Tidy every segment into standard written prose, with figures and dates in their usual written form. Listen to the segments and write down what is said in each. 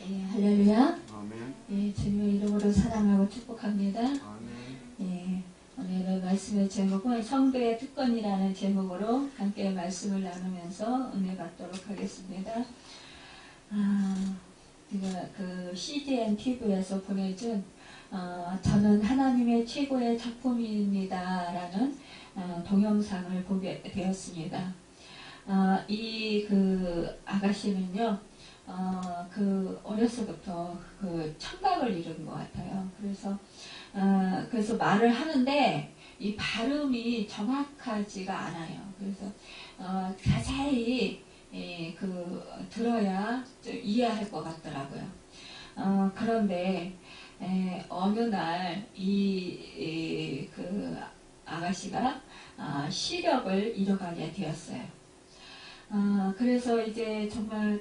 예, 할렐루야. 아멘. 예, 주님의 이름으로 사랑하고 축복합니다. 아멘. 예, 오늘의 말씀의 제목은 성도의 특권이라는 제목으로 함께 말씀을 나누면서 은혜 받도록 하겠습니다. 제가 그 CGN TV에서 보내준 저는 하나님의 최고의 작품입니다 라는 동영상을 보게 되었습니다. 이 그 아가씨는요, 그 어려서부터 그 청각을 잃은 것 같아요. 그래서 말을 하는데 이 발음이 정확하지가 않아요. 그래서 자세히 들어야 좀 이해할 것 같더라고요. 그런데 어느 날 그 아가씨가 시력을 잃어가게 되었어요. 그래서 이제 정말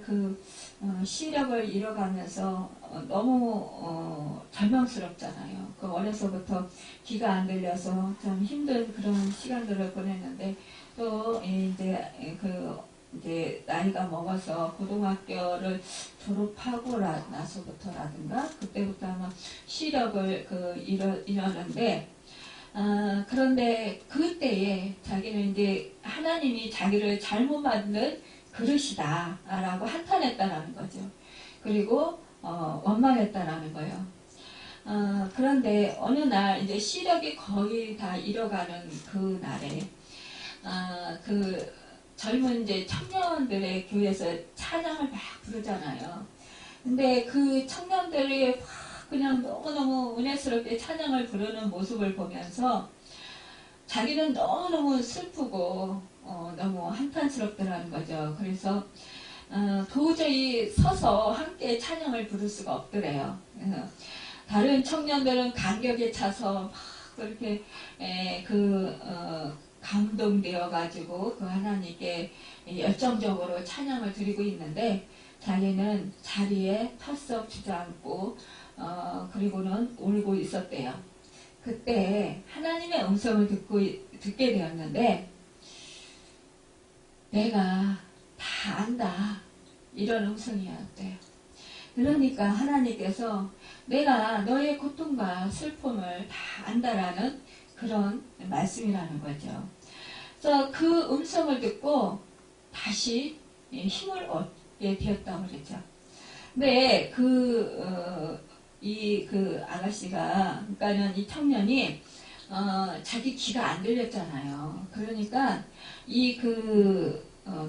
시력을 잃어가면서 너무 절망스럽잖아요. 그 어려서부터 귀가 안 들려서 참 힘든 그런 시간들을 보냈는데 또 이제 나이가 먹어서 고등학교를 졸업하고 나서부터라든가 그때부터 아마 시력을 잃었는데 그런데 그때에 자기는 이제 하나님이 자기를 잘못 만든 그릇이다 라고 한탄했다라는 거죠. 그리고 원망했다라는 거예요. 그런데 어느 날 이제 시력이 거의 다 잃어가는 그 날에 그 젊은 이제 청년들의 교회에서 찬양을 막 부르잖아요. 근데 그 청년들이 그냥 너무너무 은혜스럽게 찬양을 부르는 모습을 보면서 자기는 너무너무 슬프고 너무 한탄스럽더라는 거죠. 그래서 도저히 서서 함께 찬양을 부를 수가 없더래요. 다른 청년들은 간격에 차서 막 그렇게 감동되어 가지고 그 하나님께 열정적으로 찬양을 드리고 있는데 자기는 자리에 털썩 주저앉고 그리고는 울고 있었대요. 그때 하나님의 음성을 듣게 되었는데 내가 다 안다 이런 음성이었대요. 그러니까 하나님께서 내가 너의 고통과 슬픔을 다 안다라는 그런 말씀이라는 거죠. 그래서 그 음성을 듣고 다시 힘을 얻게 되었다고 그랬죠. 근데 그 아가씨가, 그러니까는 이 청년이, 자기 귀가 안 들렸잖아요. 그러니까,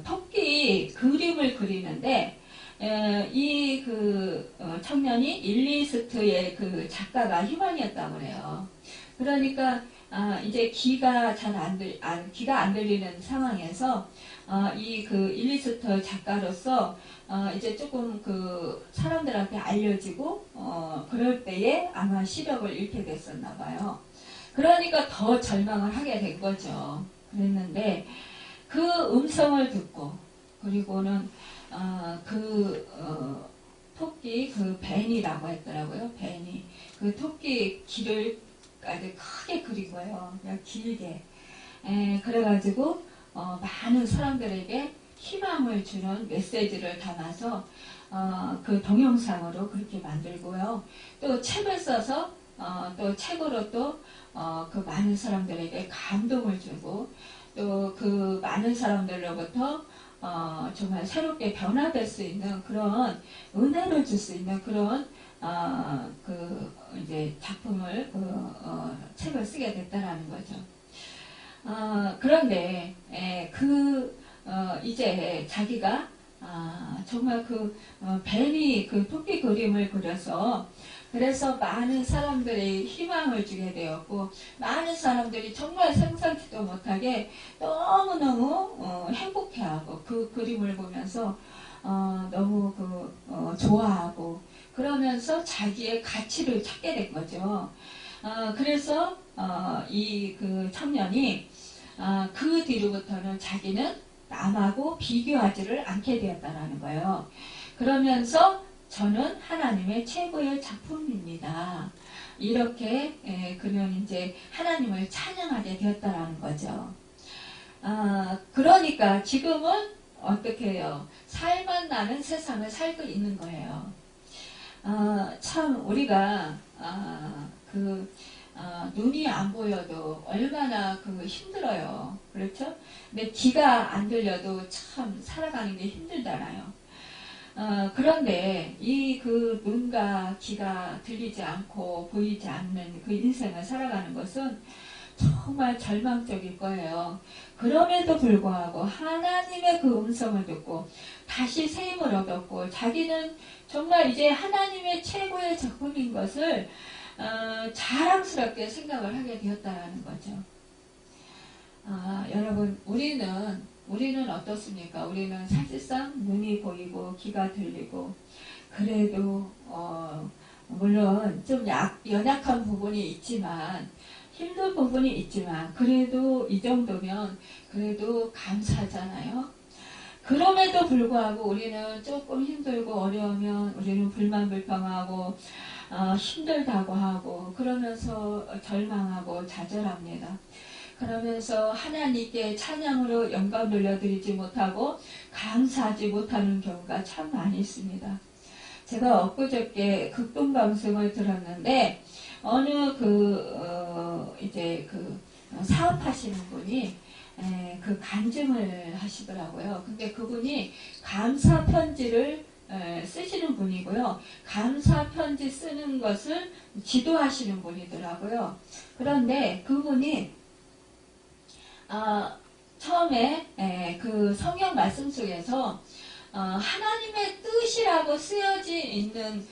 토끼 그림을 그리는데, 청년이 일리스트의 그 작가가 희망이었다고 그래요. 그러니까, 이제 귀가 귀가 안 들리는 상황에서, 일리스트 작가로서, 이제 조금 사람들한테 알려지고, 그럴 때에 아마 시력을 잃게 됐었나 봐요. 그러니까 더 절망을 하게 된 거죠. 그랬는데, 그 음성을 듣고, 그리고는, 토끼, 벤이라고 했더라고요. 벤이. 그 토끼 귀를 아주 크게 그리고요. 그냥 길게. 그래가지고, 많은 사람들에게 희망을 주는 메시지를 담아서 그 동영상으로 그렇게 만들고요. 또 책을 써서 또 책으로 또 그 많은 사람들에게 감동을 주고 또 그 많은 사람들로부터 정말 새롭게 변화될 수 있는 그런 은혜를 줄 수 있는 그런 이제 작품을 책을 쓰게 됐다라는 거죠. 그런데 이제 자기가 정말 벤이 토끼 그림을 그려서 그래서 많은 사람들이 희망을 주게 되었고 많은 사람들이 정말 생각지도 못하게 너무너무 행복해하고 그 그림을 보면서 너무 좋아하고 그러면서 자기의 가치를 찾게 된 거죠. 그래서 청년이 그 뒤로부터는 자기는 남하고 비교하지를 않게 되었다라는 거예요. 그러면서 저는 하나님의 최고의 작품입니다. 이렇게 그는 이제 하나님을 찬양하게 되었다라는 거죠. 그러니까 지금은 어떻게 해요? 살만 나는 세상을 살고 있는 거예요. 참 우리가 눈이 안 보여도 얼마나 힘들어요. 그렇죠? 근데 귀가 안 들려도 참 살아가는 게 힘들잖아요. 그런데 이 눈과 귀가 들리지 않고 보이지 않는 그 인생을 살아가는 것은 정말 절망적일 거예요. 그럼에도 불구하고 하나님의 그 음성을 듣고 다시 새 힘을 얻었고 자기는 정말 이제 하나님의 최고의 작품인 것을 자랑스럽게 생각을 하게 되었다는 거죠. 여러분, 우리는 어떻습니까? 우리는 사실상 눈이 보이고 귀가 들리고 그래도 물론 좀 연약한 부분이 있지만 힘든 부분이 있지만 그래도 이 정도면 그래도 감사하잖아요. 그럼에도 불구하고 우리는 조금 힘들고 어려우면 우리는 불만불평하고 힘들다고 하고 그러면서 절망하고 좌절합니다. 그러면서 하나님께 찬양으로 영광 돌려드리지 못하고 감사하지 못하는 경우가 참 많이 있습니다. 제가 엊그저께 극동방송을 들었는데 어느 사업하시는 분이 간증을 하시더라고요. 근데 그분이 감사 편지를 쓰시는 분이고요. 감사 편지 쓰는 것을 지도하시는 분이더라고요. 그런데 그분이 처음에 그 성경 말씀 속에서 하나님의 뜻이라고 쓰여져 있는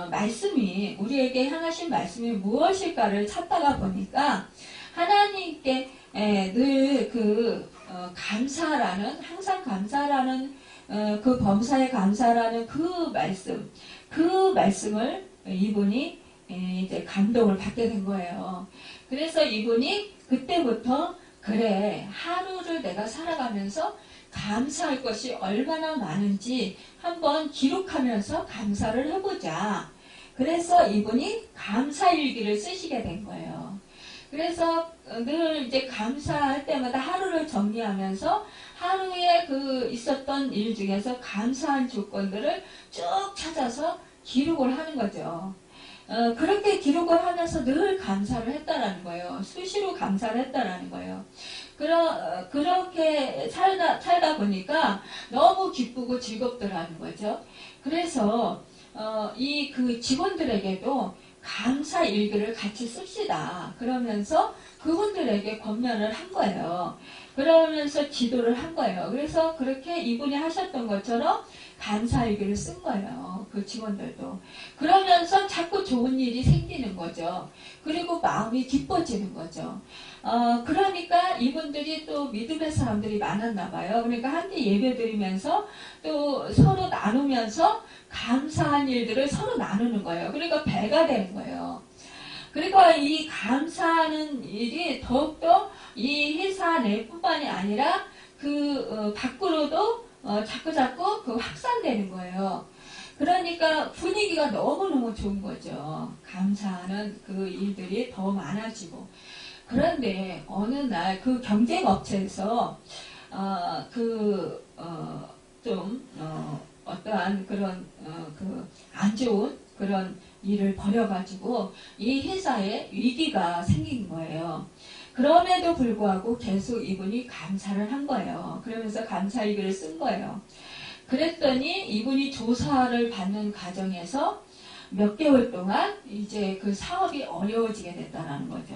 말씀이 우리에게 향하신 말씀이 무엇일까를 찾다가 보니까 하나님께 늘 감사라는 항상 감사라는 그 범사에 감사라는 그 말씀을 이분이 이제 감동을 받게 된 거예요. 그래서 이분이 그때부터 그래 하루를 내가 살아가면서 감사할 것이 얼마나 많은지 한번 기록하면서 감사를 해보자. 그래서 이분이 감사일기를 쓰시게 된 거예요. 그래서 늘 이제 감사할 때마다 하루를 정리하면서 하루에 있었던 일 중에서 감사한 조건들을 쭉 찾아서 기록을 하는 거죠. 그렇게 기록을 하면서 늘 감사를 했다라는 거예요. 수시로 감사를 했다라는 거예요. 그렇게 살다 보니까 너무 기쁘고 즐겁더라는 거죠. 그래서 직원들에게도 감사 일기를 같이 씁시다. 그러면서 그분들에게 권면을 한 거예요. 그러면서 지도를 한 거예요. 그래서 그렇게 이분이 하셨던 것처럼 감사 일기를 쓴 거예요. 그 직원들도. 그러면서 자꾸 좋은 일이 생기는 거죠. 그리고 마음이 기뻐지는 거죠. 그러니까 이분들이 또 믿음의 사람들이 많았나 봐요. 그러니까 함께 예배 드리면서 또 서로 나누면서 감사한 일들을 서로 나누는 거예요. 그러니까 배가 되는 거예요. 그러니까 이 감사하는 일이 더욱더 이 회사 내뿐만이 아니라 밖으로도 자꾸 확산되는 거예요. 그러니까 분위기가 너무너무 좋은 거죠. 감사하는 그 일들이 더 많아지고. 그런데 어느 날 그 경쟁 업체에서 어떠한 그런 안 좋은 그런 일을 벌여가지고 이 회사에 위기가 생긴 거예요. 그럼에도 불구하고 계속 이분이 감사를 한 거예요. 그러면서 감사일기를 쓴 거예요. 그랬더니 이분이 조사를 받는 과정에서 몇 개월 동안 이제 그 사업이 어려워지게 됐다는 거죠.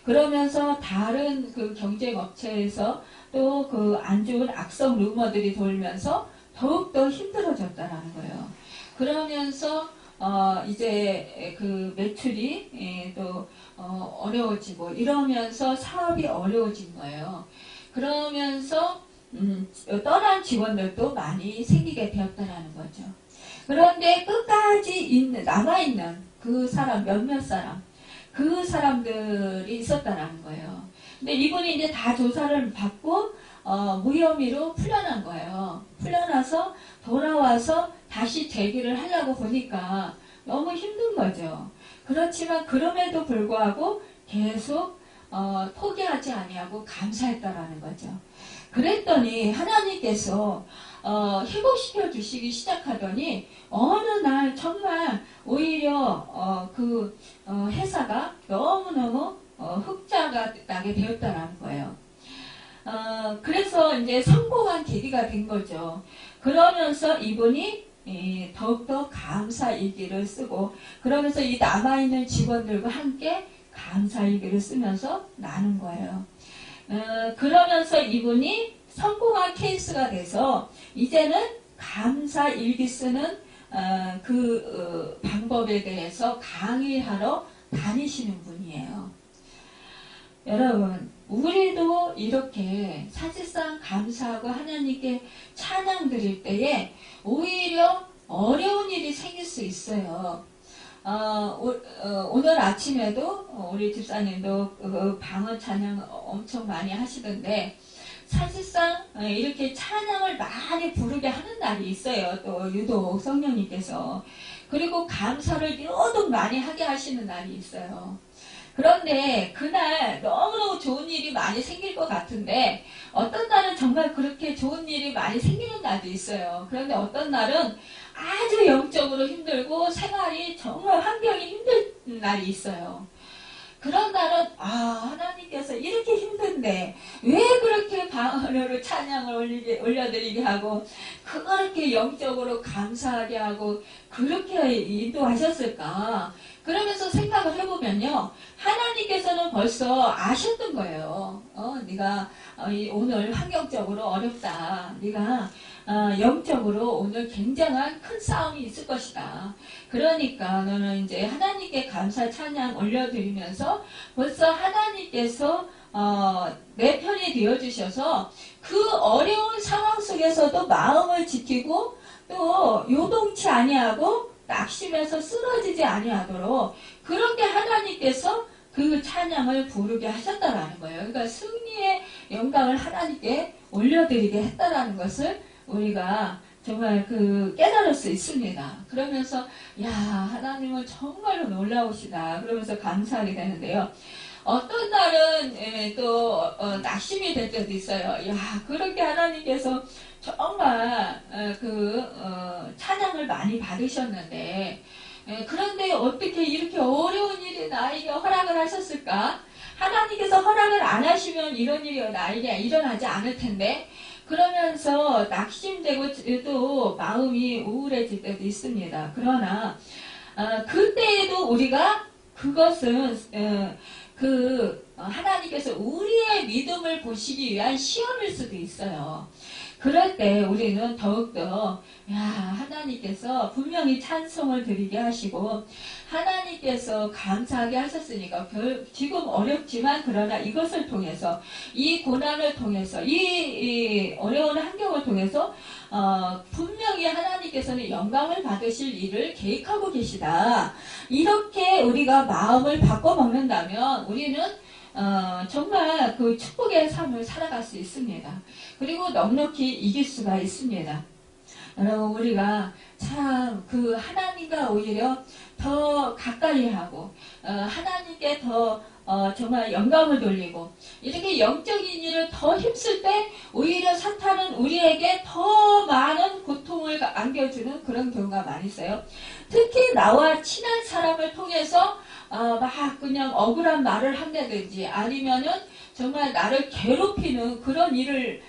그러면서 다른 그 경쟁 업체에서 또 그 안 좋은 악성 루머들이 돌면서 더욱더 힘들어졌다는 거예요. 그러면서 이제 그 매출이 또 어려워지고 이러면서 사업이 어려워진 거예요. 그러면서 떠난 직원들도 많이 생기게 되었다는 거죠. 그런데 끝까지 남아있는 그 사람, 몇몇 사람, 그 사람들이 있었다는 거예요. 근데 이분이 이제 다 조사를 받고 무혐의로 풀려난 거예요. 풀려나서 돌아와서 다시 재기를 하려고 보니까 너무 힘든 거죠. 그렇지만 그럼에도 불구하고 계속 포기하지 아니하고 감사했다라는 거죠. 그랬더니 하나님께서 회복시켜 주시기 시작하더니 어느 날 정말 오히려 회사가 너무너무 흑자가 나게 되었다는 거예요. 그래서 이제 성공한 계기가 된 거죠. 그러면서 이분이 더욱더 감사일기를 쓰고, 그러면서 이 남아있는 직원들과 함께 감사일기를 쓰면서 나눈 거예요. 그러면서 이분이 성공한 케이스가 돼서 이제는 감사일기 쓰는 방법에 대해서 강의하러 다니시는 분이에요. 여러분, 우리도 이렇게 사실상 감사하고 하나님께 찬양 드릴 때에 오히려 어려운 일이 생길 수 있어요. 오늘 아침에도 우리 집사님도 방언 찬양 엄청 많이 하시던데, 사실상 이렇게 찬양을 많이 부르게 하는 날이 있어요. 또 유독 성령님께서. 그리고 감사를 유독 많이 하게 하시는 날이 있어요. 그런데 그날 너무너무 좋은 일이 많이 생길 것 같은데, 어떤 날은 정말 그렇게 좋은 일이 많이 생기는 날도 있어요. 그런데 어떤 날은 아주 영적으로 힘들고 생활이 정말 환경이 힘든 날이 있어요. 그런 날은 하나님께서 이렇게 힘든데 왜 그렇게 방언으로 찬양을 올려드리게 하고 그렇게 영적으로 감사하게 하고 그렇게 인도하셨을까? 그러면서 생각을 해보면요, 하나님께서는 벌써 아셨던 거예요. 네가 오늘 환경적으로 어렵다. 네가 영적으로 오늘 굉장한 큰 싸움이 있을 것이다. 그러니까 너는 이제 하나님께 감사 찬양 올려드리면서 벌써 하나님께서 내 편이 되어주셔서 그 어려운 상황 속에서도 마음을 지키고 또 요동치 아니하고 낙심해서 쓰러지지 아니하도록 그렇게 하나님께서 그 찬양을 부르게 하셨다라는 거예요. 그러니까 승리의 영광을 하나님께 올려드리게 했다라는 것을 우리가 정말 깨달을 수 있습니다. 그러면서 하나님은 정말로 놀라우시다. 그러면서 감사하게 되는데요. 어떤 날은 또 낙심이 될 때도 있어요. 그렇게 하나님께서 정말 찬양을 많이 받으셨는데, 그런데 어떻게 이렇게 어려운 일이 나에게 허락을 하셨을까? 하나님께서 허락을 안 하시면 이런 일이 나에게 일어나지 않을 텐데, 그러면서 낙심되고 또 마음이 우울해질 때도 있습니다. 그러나 그때에도 우리가 그것은 하나님께서 우리의 믿음을 보시기 위한 시험일 수도 있어요. 그럴 때 우리는 더욱더 하나님께서 분명히 찬송을 드리게 하시고 하나님께서 감사하게 하셨으니까 지금 어렵지만 그러나 이것을 통해서 이 고난을 통해서 이 어려운 환경을 통해서 분명히 하나님께서는 영광을 받으실 일을 계획하고 계시다. 이렇게 우리가 마음을 바꿔먹는다면 우리는 정말 그 축복의 삶을 살아갈 수 있습니다. 그리고 넉넉히 이길 수가 있습니다. 여러분, 우리가 참 하나님과 오히려 더 가까이 하고 하나님께 더 정말 영광을 돌리고 이렇게 영적인 일을 더 힘쓸 때 오히려 사탄은 우리에게 더 많은 고통을 안겨주는 그런 경우가 많이 있어요. 특히 나와 친한 사람을 통해서 막 그냥 억울한 말을 한다든지 아니면은 정말 나를 괴롭히는 그런 일을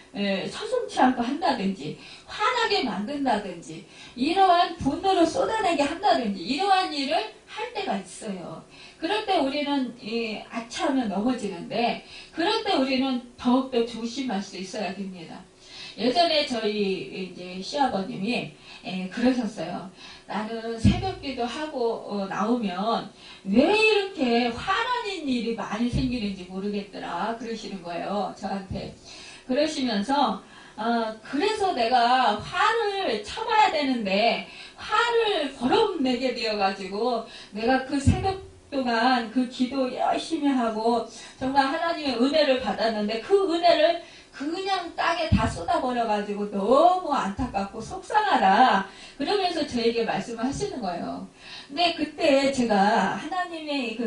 서슴지 않고 한다든지 화나게 만든다든지 이러한 분노를 쏟아내게 한다든지 이러한 일을 할 때가 있어요. 그럴 때 우리는 아차하면 넘어지는데 그럴 때 우리는 더욱더 조심할 수 있어야 됩니다. 예전에 저희 이제 시아버님이 그러셨어요. 나는 새벽기도 하고 나오면 왜 이렇게 화나는 일이 많이 생기는지 모르겠더라 그러시는 거예요. 저한테. 그러시면서 그래서 내가 화를 참아야 되는데 화를 버럭내게 되어가지고 내가 그 새벽 동안 그 기도 열심히 하고 정말 하나님의 은혜를 받았는데 그 은혜를 그냥 땅에 다 쏟아버려가지고 너무 안타깝고 속상하다. 그러면서 저에게 말씀을 하시는 거예요. 근데 그때 제가 하나님의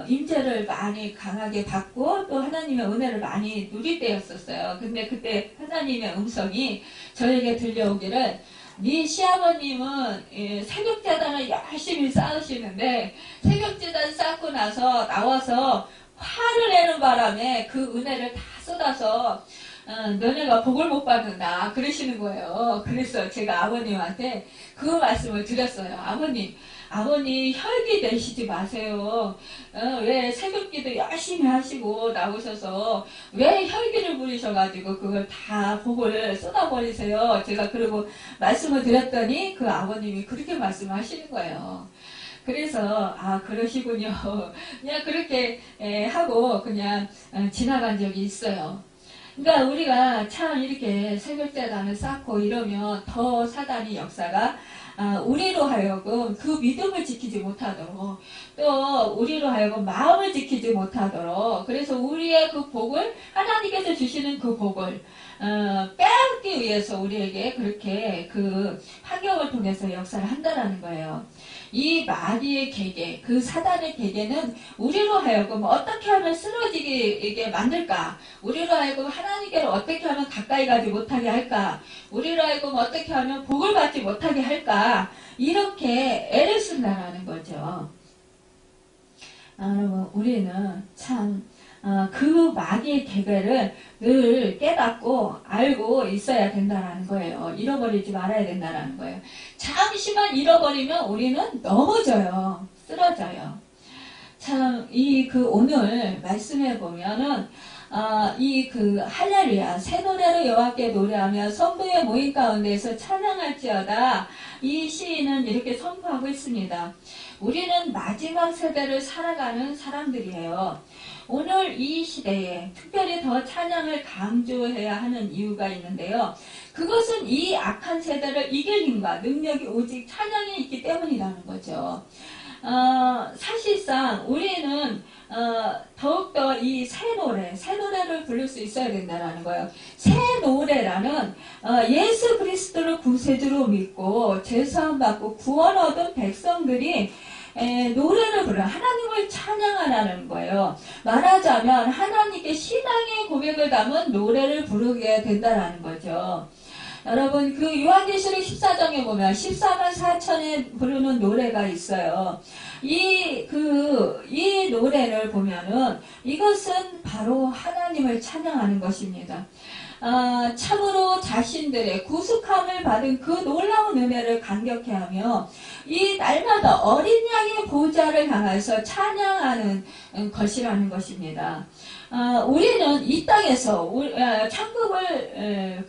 임재를 많이 강하게 받고 또 하나님의 은혜를 많이 누릴 때였었어요. 근데 그때 하나님의 음성이 저에게 들려오기를 네 시아버님은 새벽재단을 열심히 쌓으시는데 새벽재단 쌓고 나서 나와서 화를 내는 바람에 그 은혜를 다 쏟아서 너네가 복을 못 받는다 그러시는 거예요. 그래서 제가 아버님한테 그 말씀을 드렸어요. 아버님 혈기 내시지 마세요. 왜 새벽기도 열심히 하시고 나오셔서 왜 혈기를 부리셔가지고 그걸 다 복을 쏟아버리세요. 제가 그러고 말씀을 드렸더니 그 아버님이 그렇게 말씀하시는 거예요. 그래서 그러시군요. 그냥 그렇게 하고 그냥 지나간 적이 있어요. 그러니까 우리가 참 이렇게 새벽재단을 쌓고 이러면 더 사단이 역사가 우리로 하여금 그 믿음을 지키지 못하도록 또 우리로 하여금 마음을 지키지 못하도록 그래서 우리의 그 복을 하나님께서 주시는 그 복을 빼앗기 위해서 우리에게 그렇게 그 환경을 통해서 역사를 한다라는 거예요. 이 마귀의 계계, 그 사단의 계계는 우리로 하여금 어떻게 하면 쓰러지게 만들까? 우리로 하여금 하나님께로 어떻게 하면 가까이 가지 못하게 할까? 우리로 하여금 어떻게 하면 복을 받지 못하게 할까? 이렇게 애를 쓴다라는 거죠. 여러분, 우리는 참 그 마귀의 계계를 늘 깨닫고 알고 있어야 된다는 거예요. 잃어버리지 말아야 된다는 거예요. 잠시만 잃어버리면 우리는 넘어져요. 쓰러져요. 참, 오늘 말씀해 보면은, 할렐루야, 새 노래로 여호와께 노래하며 성도의 모임 가운데에서 찬양할지어다. 이 시인은 이렇게 선포하고 있습니다. 우리는 마지막 세대를 살아가는 사람들이에요. 오늘 이 시대에 특별히 더 찬양을 강조해야 하는 이유가 있는데요. 그것은 이 악한 세대를 이길 힘과 능력이 오직 찬양에 있기 때문이라는 거죠. 사실상 우리는 더욱더 이 새 노래를 부를 수 있어야 된다는 거예요. 새 노래라는 예수 그리스도를 구세주로 믿고 죄사함 받고 구원 얻은 백성들이 노래를 부르는 하나님을 찬양하라는 거예요. 말하자면 하나님께 신앙의 고백을 담은 노래를 부르게 된다는 거죠. 여러분 그 요한계시록 14장에 보면 14만 4천에 부르는 노래가 있어요. 이 노래를 보면은 이것은 바로 하나님을 찬양하는 것입니다. 참으로 자신들의 구속함을 받은 그 놀라운 은혜를 감격해하며 이 날마다 어린 양의 보좌를 향해서 찬양하는 것이라는 것입니다. 우리는 이 땅에서 천국을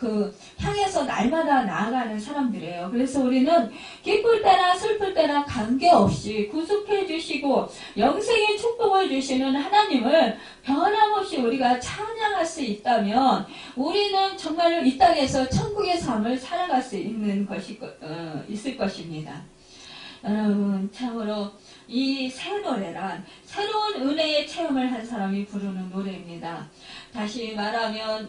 향해서 날마다 나아가는 사람들이에요. 그래서 우리는 기쁠 때나 슬플 때나 관계없이 구속해 주시고 영생의 축복을 주시는 하나님을 변함없이 우리가 찬양할 수 있다면 우리는 정말로 이 땅에서 천국의 삶을 살아갈 수 있는 있을 것입니다. 여러분 참으로 이 새 노래란 새로운 은혜의 체험을 한 사람이 부르는 노래입니다. 다시 말하면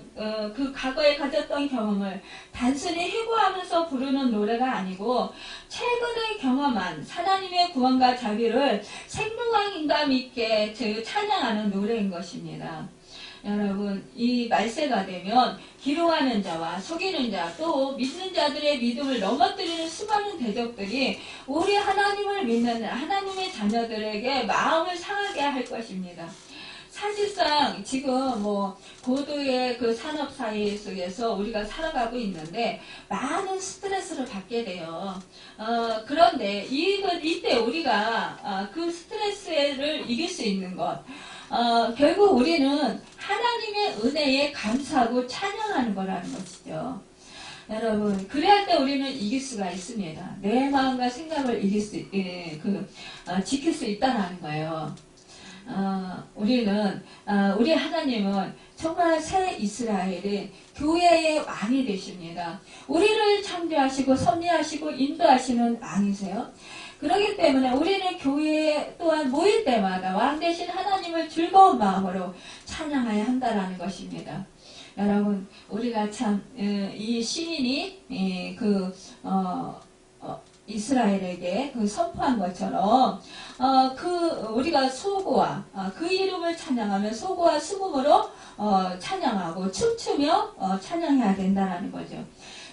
그 과거에 가졌던 경험을 단순히 회고하면서 부르는 노래가 아니고 최근에 경험한 하나님의 구원과 자비를 생동감인감 있게 찬양하는 노래인 것입니다. 여러분 이 말세가 되면 기롱하는 자와 속이는 자 또 믿는 자들의 믿음을 넘어뜨리는 수많은 대적들이 우리 하나님을 믿는 하나님의 자녀들에게 마음을 상하게 할 것입니다. 사실상 지금 고도의 그 산업 사회 속에서 우리가 살아가고 있는데 많은 스트레스를 받게 돼요. 그런데 이때 우리가 그 스트레스를 이길 수 있는 것 결국 우리는 하나님의 은혜에 감사하고 찬양하는 거라는 것이죠. 여러분, 그래야 때 우리는 이길 수가 있습니다. 내 마음과 생각을 지킬 수 있다는 거예요. 우리 하나님은 정말 새 이스라엘의 교회의 왕이 되십니다. 우리를 창조하시고 섭리하시고 인도하시는 왕이세요. 그렇기 때문에 우리는 교회에 또한 모일 때마다 왕 대신 하나님을 즐거운 마음으로 찬양해야 한다는 것입니다. 여러분, 우리가 참, 이 시인이, 이스라엘에게 그 선포한 것처럼, 우리가 소고와, 그 이름을 찬양하며 소고와 수금으로, 찬양하고 춤추며, 찬양해야 된다는 거죠.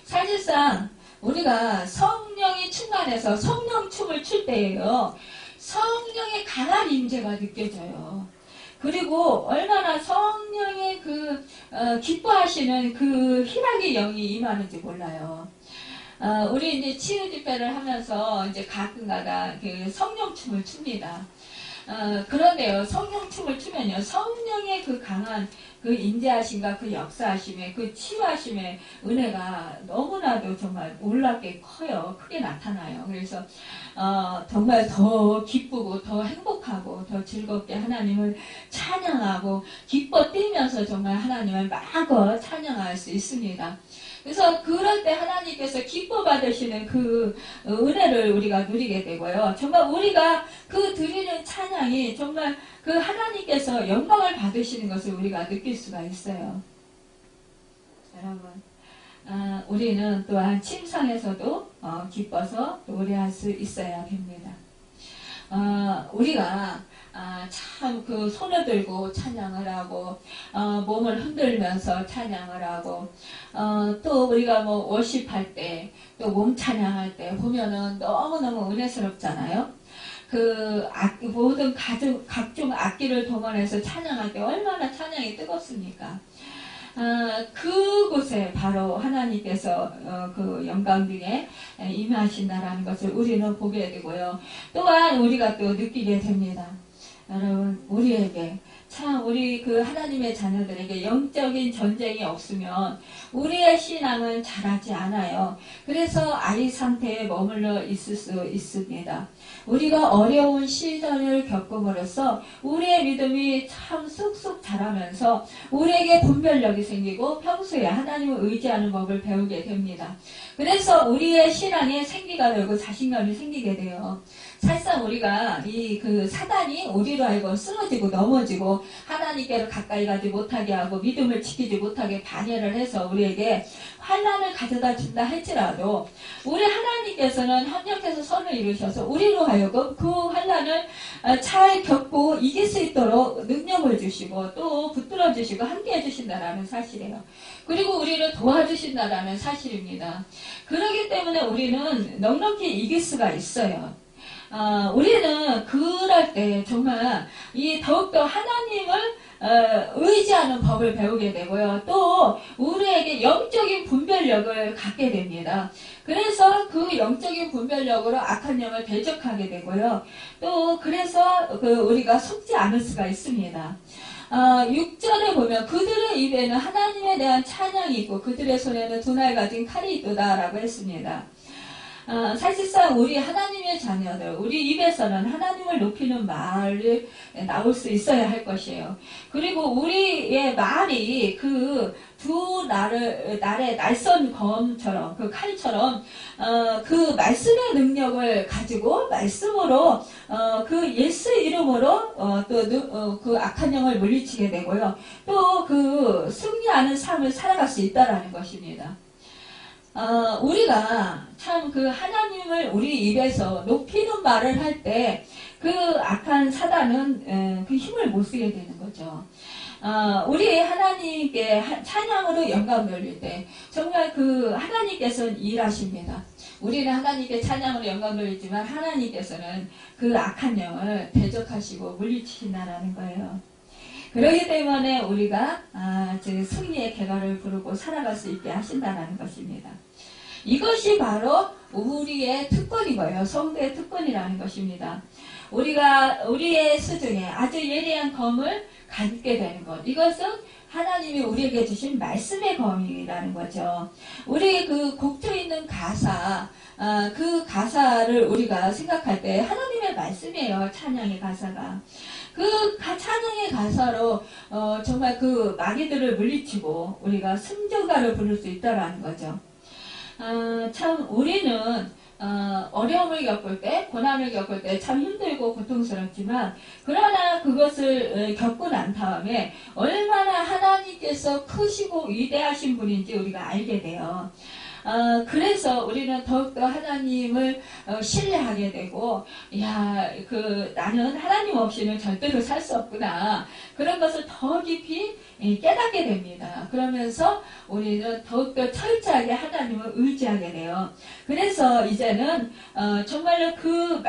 사실상, 우리가 성령이 충만해서 성령 춤을 출 때에요. 성령의 강한 임재가 느껴져요. 그리고 얼마나 성령의 기뻐하시는 그 희락의 영이 임하는지 몰라요. 우리 이제 치유 집회를 하면서 이제 가끔가다 그 성령춤을 춥니다. 그런데요, 성령춤을 추면요, 성령의 그 강한 그 인재하심과 그 역사하심의 그 치유하심의 은혜가 너무나도 정말 놀랍게 커요. 크게 나타나요. 그래서 정말 더 기쁘고 더 행복하고 더 즐겁게 하나님을 찬양하고 기뻐 뛰면서 정말 하나님을 마음껏 찬양할 수 있습니다. 그래서 그럴 때 하나님께서 기뻐 받으시는 그 은혜를 우리가 누리게 되고요. 정말 우리가 그 드리는 찬양이 정말 그 하나님께서 영광을 받으시는 것을 우리가 느낄 수가 있어요. 여러분, 우리는 또한 침상에서도 기뻐서 노래할 수 있어야 됩니다. 우리가 참 그 손을 들고 찬양을 하고 몸을 흔들면서 찬양을 하고 또 우리가 뭐 워십할 때 또 몸 찬양할 때 보면은 너무너무 은혜스럽잖아요. 모든 각종 악기를 동원해서 찬양할 때 얼마나 찬양이 뜨겁습니까? 그곳에 바로 하나님께서 그 영광 중에 임하신다라는 것을 우리는 보게 되고요. 또한 우리가 또 느끼게 됩니다. 여러분, 우리에게 참 우리 그 하나님의 자녀들에게 영적인 전쟁이 없으면 우리의 신앙은 자라지 않아요. 그래서 아이 상태에 머물러 있을 수 있습니다. 우리가 어려운 시절을 겪음으로써 우리의 믿음이 참 쑥쑥 자라면서 우리에게 분별력이 생기고 평소에 하나님을 의지하는 법을 배우게 됩니다. 그래서 우리의 신앙에 생기가 되고 자신감이 생기게 돼요. 사실상 우리가 사단이 우리로 알고 쓰러지고 넘어지고 하나님께로 가까이 가지 못하게 하고 믿음을 지키지 못하게 방해를 해서 우리에게 환난을 가져다 준다 할지라도 우리 하나님께서는 협력해서 선을 이루셔서 우리로 하여금 그 환난을 잘 겪고 이길 수 있도록 능력을 주시고 또 붙들어 주시고 함께 해주신다라는 사실이에요. 그리고 우리를 도와주신다라는 사실입니다. 그렇기 때문에 우리는 넉넉히 이길 수가 있어요. 우리는 그럴 때 정말 더욱더 하나님을 의지하는 법을 배우게 되고요. 또 우리에게 영적인 분별력을 갖게 됩니다. 그래서 그 영적인 분별력으로 악한 영을 대적하게 되고요. 또 그래서 우리가 속지 않을 수가 있습니다. 6절에 보면 그들의 입에는 하나님에 대한 찬양이 있고 그들의 손에는 두 날 가진 칼이 있도다 라고 했습니다. 사실상 우리 하나님의 자녀들, 우리 입에서는 하나님을 높이는 말이 나올 수 있어야 할 것이에요. 그리고 우리의 말이 그 두 날의 날선 검처럼, 그 칼처럼, 그 말씀의 능력을 가지고, 말씀으로, 그 예수 이름으로, 그 악한 영을 물리치게 되고요. 또 그 승리하는 삶을 살아갈 수 있다라는 것입니다. 우리가 참 그 하나님을 우리 입에서 높이는 말을 할 때 그 악한 사단은 그 힘을 못 쓰게 되는 거죠. 우리 하나님께 찬양으로 영광 돌릴 때 정말 그 하나님께서는 일하십니다. 우리는 하나님께 찬양으로 영광 돌리지만 하나님께서는 그 악한 영을 대적하시고 물리치신다라는 거예요. 그렇기 때문에 우리가 승리의 계가를 부르고 살아갈 수 있게 하신다는 것입니다. 이것이 바로 우리의 특권이고요. 성도의 특권이라는 것입니다. 우리가 우리의 수중에 아주 예리한 검을 갖게 되는 것. 이것은 하나님이 우리에게 주신 말씀의 검이라는 거죠. 우리 그 곡조 있는 가사, 그 가사를 우리가 생각할 때 하나님의 말씀이에요. 찬양의 가사가. 그 찬양의 가사로 정말 그 마귀들을 물리치고 우리가 승전가를 부를 수 있다라는 거죠. 참 우리는 어려움을 겪을 때, 고난을 겪을 때 참 힘들고 고통스럽지만, 그러나 그것을 겪고 난 다음에 얼마나 하나님께서 크시고 위대하신 분인지 우리가 알게 돼요. 그래서 우리는 더욱더 하나님을 신뢰하게 되고, 나는 하나님 없이는 절대로 살 수 없구나. 그런 것을 더 깊이 깨닫게 됩니다. 그러면서 우리는 더욱더 철저하게 하나님을 의지하게 돼요. 그래서 이제는 정말로 그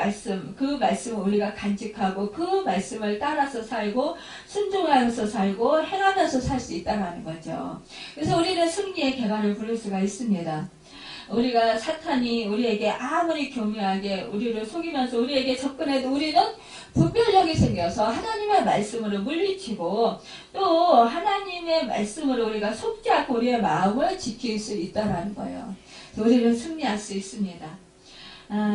말씀을 우리가 간직하고 그 말씀을 따라서 살고 순종하면서 살고 행하면서 살 수 있다는 거죠. 그래서 우리는 승리의 계가를 부를 수가 있습니다. 우리가 사탄이 우리에게 아무리 교묘하게 우리를 속이면서 우리에게 접근해도 우리는 분별력이 생겨서 하나님의 말씀으로 물리치고 또 하나님의 말씀으로 우리가 속지 않고 우리의 마음을 지킬 수 있다는 거예요. 우리는 승리할 수 있습니다.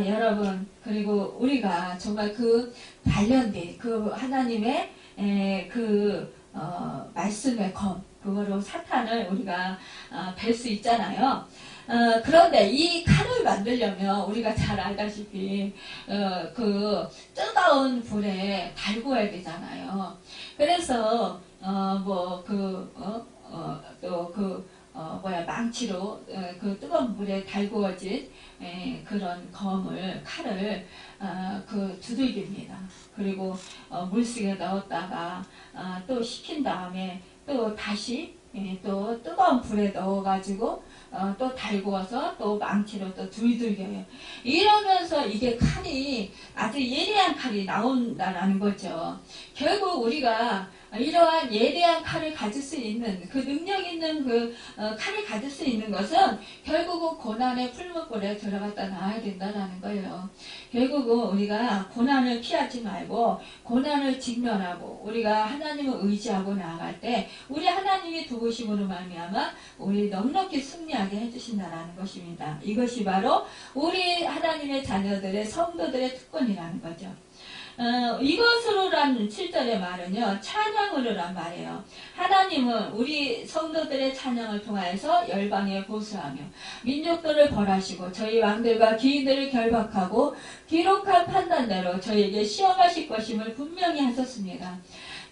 여러분, 그리고 우리가 정말 그 단련된 그 하나님의 말씀의 검, 그거로 사탄을 우리가 뵐 수 있잖아요. 그런데 이 칼을 만들려면 우리가 잘 알다시피 그 뜨거운 불에 달구어야 되잖아요. 그래서 망치로 그 뜨거운 불에 달구어진 그런 칼을 두들깁니다. 그리고 물속에 넣었다가 또 식힌 다음에 또 다시 또 뜨거운 불에 넣어가지고 또 달구어서 또 망치로 또 두들겨요. 이러면서 이게 칼이 아주 예리한 칼이 나온다라는 거죠. 결국 우리가 이러한 예리한 칼을 가질 수 있는 그 능력 있는 칼을 가질 수 있는 것은 결국은 고난의 풀무불에 들어갔다 나와야 된다라는 거예요. 결국은 우리가 고난을 피하지 말고 고난을 직면하고 우리가 하나님을 의지하고 나아갈 때 우리 하나님이 도우심으로 말미암아 우리 넉넉히 승리하게 해주신다라는 것입니다. 이것이 바로 우리 하나님의 자녀들의 성도들의 특권이라는 거죠. 이것으로란 7절의 말은요, 찬양으로란 말이에요. 하나님은 우리 성도들의 찬양을 통하여서 열방에 보수하며 민족들을 벌하시고 저희 왕들과 기인들을 결박하고 기록한 판단대로 저희에게 시험하실 것임을 분명히 하셨습니다.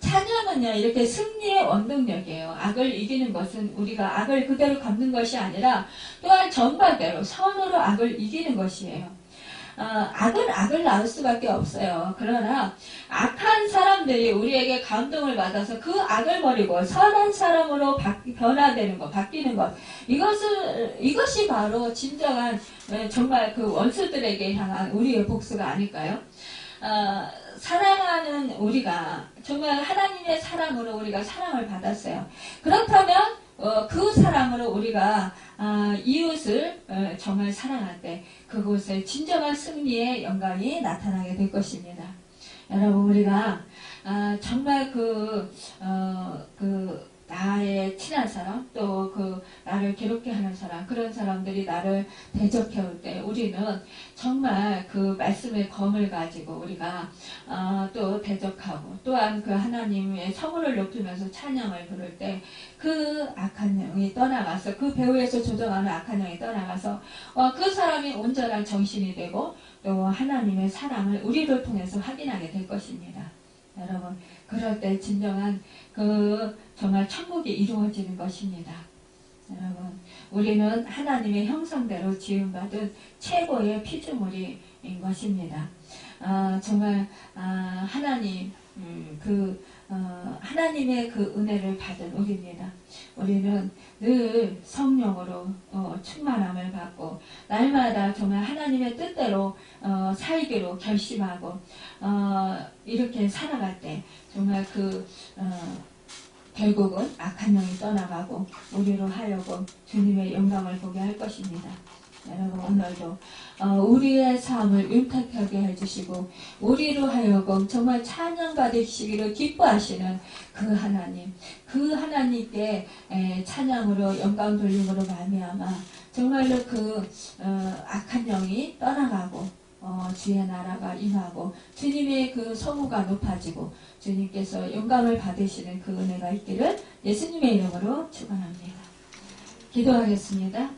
찬양은요, 이렇게 승리의 원동력이에요. 악을 이기는 것은 우리가 악을 그대로 갚는 것이 아니라 또한 정반대로 선으로 악을 이기는 것이에요. 악은 악을 낳을 수밖에 없어요. 그러나 악한 사람들이 우리에게 감동을 받아서 그 악을 버리고 선한 사람으로 변화되는 것, 바뀌는 것, 이것이 바로 진정한 정말 그 원수들에게 향한 우리의 복수가 아닐까요? 사랑하는 우리가 정말 하나님의 사랑으로 우리가 사랑을 받았어요. 그렇다면 그 사랑으로 우리가 이웃을 정말 사랑할 때 그곳에 진정한 승리의 영광이 나타나게 될 것입니다. 여러분, 우리가 정말 나의 친한 사람, 또 나를 괴롭게 하는 사람, 그런 사람들이 나를 대적해 올 때 우리는 정말 그 말씀의 검을 가지고 우리가 또 대적하고 또한 그 하나님의 성호를 높이면서 찬양을 부를 때 그 악한 영이 떠나가서 그 배후에서 조정하는 악한 영이 떠나가서 그 사람이 온전한 정신이 되고 또 하나님의 사랑을 우리를 통해서 확인하게 될 것입니다. 여러분, 그럴 때 진정한 정말 천국이 이루어지는 것입니다. 여러분, 우리는 하나님의 형상대로 지음받은 최고의 피조물인 것입니다. 정말 하나님의 그 은혜를 받은 우리입니다. 우리는 늘 성령으로 충만함을 받고 날마다 정말 하나님의 뜻대로 살기로 결심하고 이렇게 살아갈 때 정말 결국은 악한 영이 떠나가고 우리로 하여금 주님의 영광을 보게 할 것입니다. 여러분, 오늘도 우리의 삶을 윤택하게 해주시고 우리로 하여금 정말 찬양받으시기를 기뻐하시는 그 하나님께 찬양으로 영광 돌림으로 말미암아 정말로 악한 영이 떠나가고 주의 나라가 임하고 주님의 그 성우가 높아지고 주님께서 영광을 받으시는 그 은혜가 있기를 예수님의 이름으로 축원합니다. 기도하겠습니다.